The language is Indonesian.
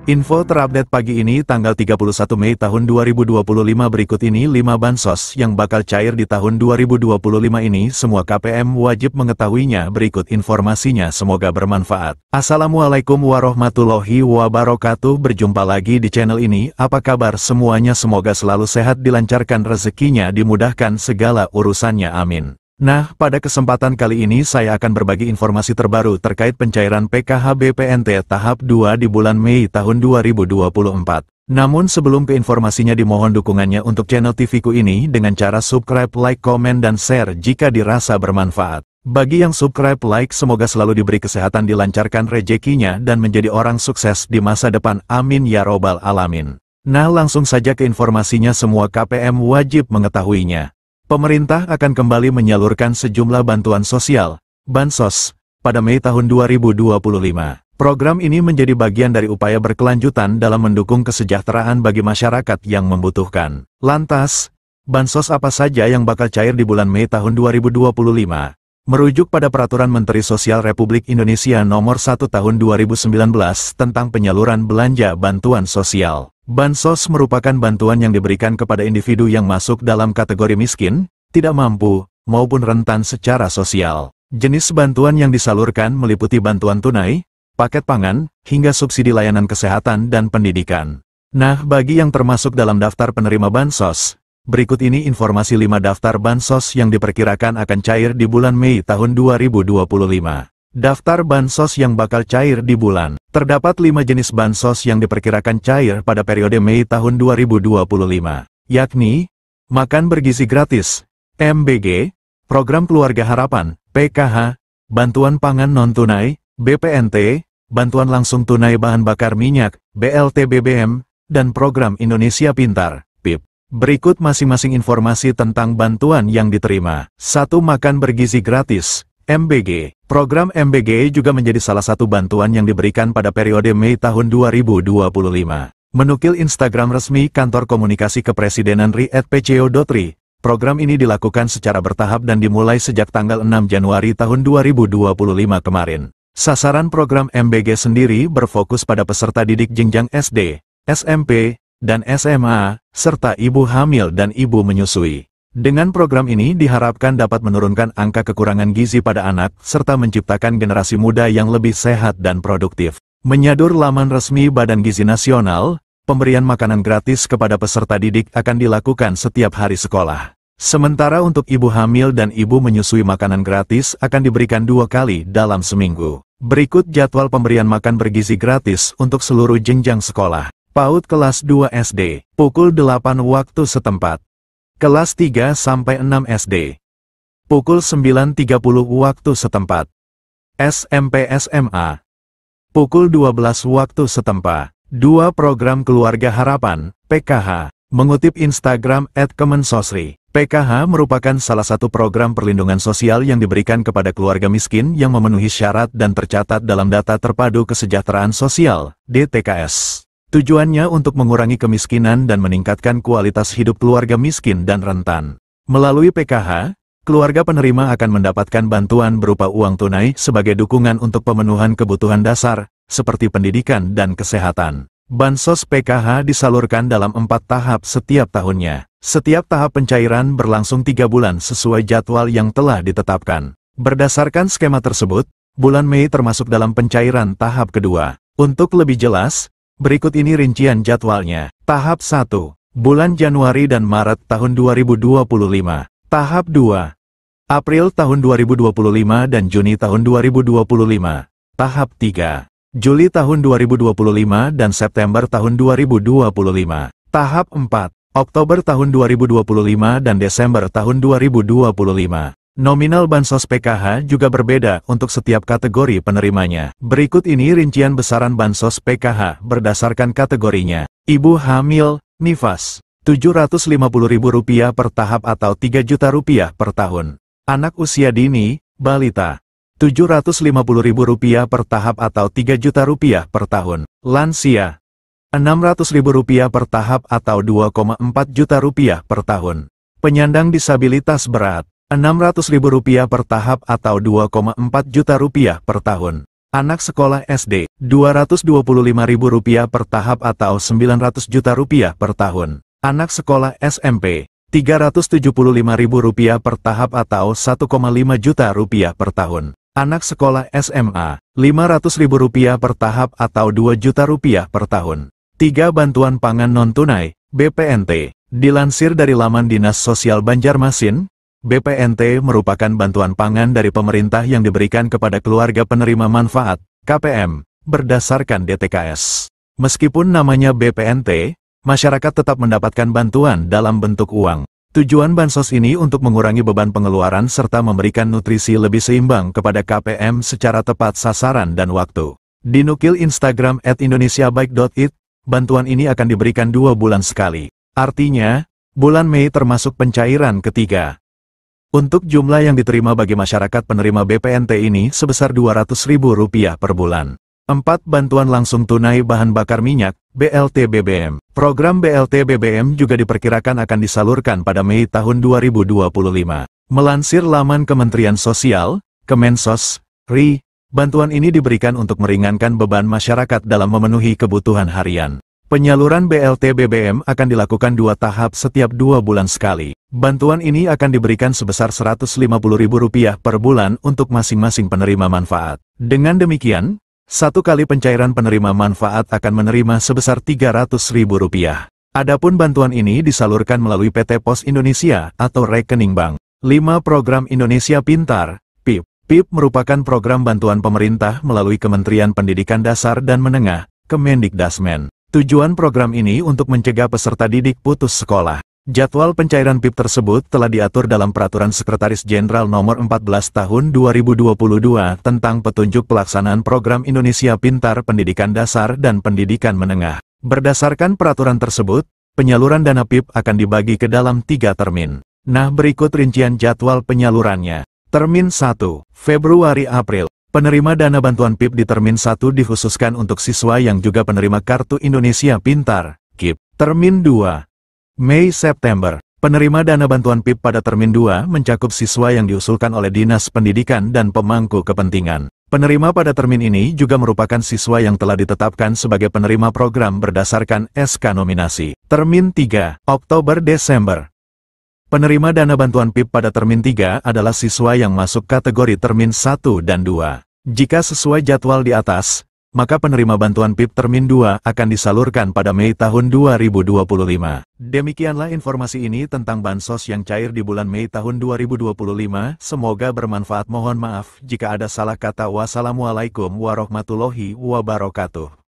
Info terupdate pagi ini tanggal 31 Mei tahun 2025 berikut ini 5 bansos yang bakal cair di tahun 2025 ini semua KPM wajib mengetahuinya berikut informasinya semoga bermanfaat. Assalamualaikum warahmatullahi wabarakatuh berjumpa lagi di channel ini apa kabar semuanya semoga selalu sehat dilancarkan rezekinya dimudahkan segala urusannya amin. Nah, pada kesempatan kali ini saya akan berbagi informasi terbaru terkait pencairan PKH BPNT tahap 2 di bulan Mei tahun 2024. Namun sebelum ke informasinya dimohon dukungannya untuk channel TV-ku ini dengan cara subscribe, like, komen, dan share jika dirasa bermanfaat. Bagi yang subscribe, like, semoga selalu diberi kesehatan dilancarkan rezekinya dan menjadi orang sukses di masa depan amin ya robbal alamin. Nah langsung saja ke informasinya semua KPM wajib mengetahuinya. Pemerintah akan kembali menyalurkan sejumlah bantuan sosial, Bansos, pada Mei tahun 2025. Program ini menjadi bagian dari upaya berkelanjutan dalam mendukung kesejahteraan bagi masyarakat yang membutuhkan. Lantas, Bansos apa saja yang bakal cair di bulan Mei tahun 2025? Merujuk pada Peraturan Menteri Sosial Republik Indonesia Nomor 1 Tahun 2019 tentang penyaluran belanja bantuan sosial. Bansos merupakan bantuan yang diberikan kepada individu yang masuk dalam kategori miskin, tidak mampu, maupun rentan secara sosial. Jenis bantuan yang disalurkan meliputi bantuan tunai, paket pangan, hingga subsidi layanan kesehatan dan pendidikan. Nah, bagi yang termasuk dalam daftar penerima Bansos, berikut ini informasi 5 daftar Bansos yang diperkirakan akan cair di bulan Mei tahun 2025. Daftar Bansos yang bakal cair di bulan. Terdapat 5 jenis Bansos yang diperkirakan cair pada periode Mei tahun 2025, yakni, Makan Bergizi Gratis, MBG, Program Keluarga Harapan, PKH, Bantuan Pangan Non-Tunai, BPNT, Bantuan Langsung Tunai Bahan Bakar Minyak, BLT BBM, dan Program Indonesia Pintar, PIP. Berikut masing-masing informasi tentang bantuan yang diterima. 1. Makan Bergizi Gratis, MBG. Program MBG juga menjadi salah satu bantuan yang diberikan pada periode Mei tahun 2025. Menukil Instagram resmi Kantor Komunikasi Kepresidenan @pco.ri, program ini dilakukan secara bertahap dan dimulai sejak tanggal 6 Januari tahun 2025 kemarin. Sasaran program MBG sendiri berfokus pada peserta didik jenjang SD, SMP, dan SMA, serta ibu hamil dan ibu menyusui. Dengan program ini diharapkan dapat menurunkan angka kekurangan gizi pada anak, serta menciptakan generasi muda yang lebih sehat dan produktif. Menyadur laman resmi Badan Gizi Nasional, pemberian makanan gratis kepada peserta didik akan dilakukan setiap hari sekolah. Sementara untuk ibu hamil dan ibu menyusui makanan gratis akan diberikan 2 kali dalam seminggu. Berikut jadwal pemberian makan bergizi gratis untuk seluruh jenjang sekolah. PAUD kelas 2 SD, pukul 8 waktu setempat. Kelas 3-6 SD, pukul 9.30 waktu setempat. SMP-SMA, pukul 12 waktu setempat. 2. Program Keluarga Harapan, PKH. Mengutip Instagram @kemensosri, PKH merupakan salah satu program perlindungan sosial yang diberikan kepada keluarga miskin yang memenuhi syarat dan tercatat dalam Data Terpadu Kesejahteraan Sosial, DTKS. Tujuannya untuk mengurangi kemiskinan dan meningkatkan kualitas hidup keluarga miskin dan rentan. Melalui PKH, keluarga penerima akan mendapatkan bantuan berupa uang tunai sebagai dukungan untuk pemenuhan kebutuhan dasar, seperti pendidikan dan kesehatan. Bansos PKH disalurkan dalam 4 tahap setiap tahunnya. Setiap tahap pencairan berlangsung 3 bulan sesuai jadwal yang telah ditetapkan. Berdasarkan skema tersebut, bulan Mei termasuk dalam pencairan tahap kedua. Untuk lebih jelas, berikut ini rincian jadwalnya. Tahap 1, bulan Januari dan Maret tahun 2025. Tahap 2, April tahun 2025 dan Juni tahun 2025. Tahap 3, Juli tahun 2025 dan September tahun 2025. Tahap 4, Oktober tahun 2025 dan Desember tahun 2025. Nominal Bansos PKH juga berbeda untuk setiap kategori penerimanya. Berikut ini rincian besaran Bansos PKH berdasarkan kategorinya. Ibu hamil, nifas, Rp750.000 per tahap atau Rp3.000.000 per tahun. Anak usia dini, balita, Rp750.000 per tahap atau Rp3.000.000 per tahun. Lansia, Rp600.000 per tahap atau Rp2,4 juta per tahun. Penyandang disabilitas berat, Rp600.000 per tahap atau Rp2,4 juta per tahun. Anak sekolah SD, Rp225.000 per tahap atau Rp900 juta per tahun. Anak sekolah SMP, Rp375.000 per tahap atau Rp1,5 juta per tahun. Anak sekolah SMA, Rp500.000 per tahap atau Rp2 juta per tahun. 3. Bantuan pangan non-tunai, BPNT. Dilansir dari laman Dinas Sosial Banjarmasin, BPNT merupakan bantuan pangan dari pemerintah yang diberikan kepada keluarga penerima manfaat, KPM, berdasarkan DTKS. Meskipun namanya BPNT, masyarakat tetap mendapatkan bantuan dalam bentuk uang. Tujuan bansos ini untuk mengurangi beban pengeluaran serta memberikan nutrisi lebih seimbang kepada KPM secara tepat sasaran dan waktu. Dinukil Instagram @indonesiabaik.it, bantuan ini akan diberikan 2 bulan sekali. Artinya, bulan Mei termasuk pencairan ketiga. Untuk jumlah yang diterima bagi masyarakat penerima BPNT ini sebesar Rp200.000 per bulan. 4. Bantuan langsung tunai bahan bakar minyak, BLT BBM. Program BLT BBM juga diperkirakan akan disalurkan pada Mei tahun 2025. Melansir laman Kementerian Sosial, Kemensos, RI, bantuan ini diberikan untuk meringankan beban masyarakat dalam memenuhi kebutuhan harian. Penyaluran BLT BBM akan dilakukan 2 tahap setiap 2 bulan sekali. Bantuan ini akan diberikan sebesar Rp150.000 per bulan untuk masing-masing penerima manfaat. Dengan demikian, 1 kali pencairan penerima manfaat akan menerima sebesar Rp300.000. Adapun bantuan ini disalurkan melalui PT Pos Indonesia atau rekening bank. 5. Program Indonesia Pintar, PIP. PIP merupakan program bantuan pemerintah melalui Kementerian Pendidikan Dasar dan Menengah, Kemendikdasmen. Tujuan program ini untuk mencegah peserta didik putus sekolah. Jadwal pencairan PIP tersebut telah diatur dalam Peraturan Sekretaris Jenderal Nomor 14 Tahun 2022 tentang petunjuk pelaksanaan program Indonesia Pintar Pendidikan Dasar dan Pendidikan Menengah. Berdasarkan peraturan tersebut, penyaluran dana PIP akan dibagi ke dalam 3 termin. Nah, berikut rincian jadwal penyalurannya. Termin 1, Februari-April. Penerima dana bantuan PIP di Termin 1 dikhususkan untuk siswa yang juga penerima Kartu Indonesia Pintar, KIP. Termin 2, Mei-September. Penerima dana bantuan PIP pada Termin 2 mencakup siswa yang diusulkan oleh Dinas Pendidikan dan pemangku kepentingan. Penerima pada termin ini juga merupakan siswa yang telah ditetapkan sebagai penerima program berdasarkan SK nominasi. Termin 3, Oktober-Desember. Penerima dana bantuan PIP pada Termin 3 adalah siswa yang masuk kategori Termin 1 dan 2. Jika sesuai jadwal di atas, maka penerima bantuan PIP Termin 2 akan disalurkan pada Mei tahun 2025. Demikianlah informasi ini tentang bansos yang cair di bulan Mei tahun 2025. Semoga bermanfaat. Mohon maaf jika ada salah kata. Wassalamualaikum warahmatullahi wabarakatuh.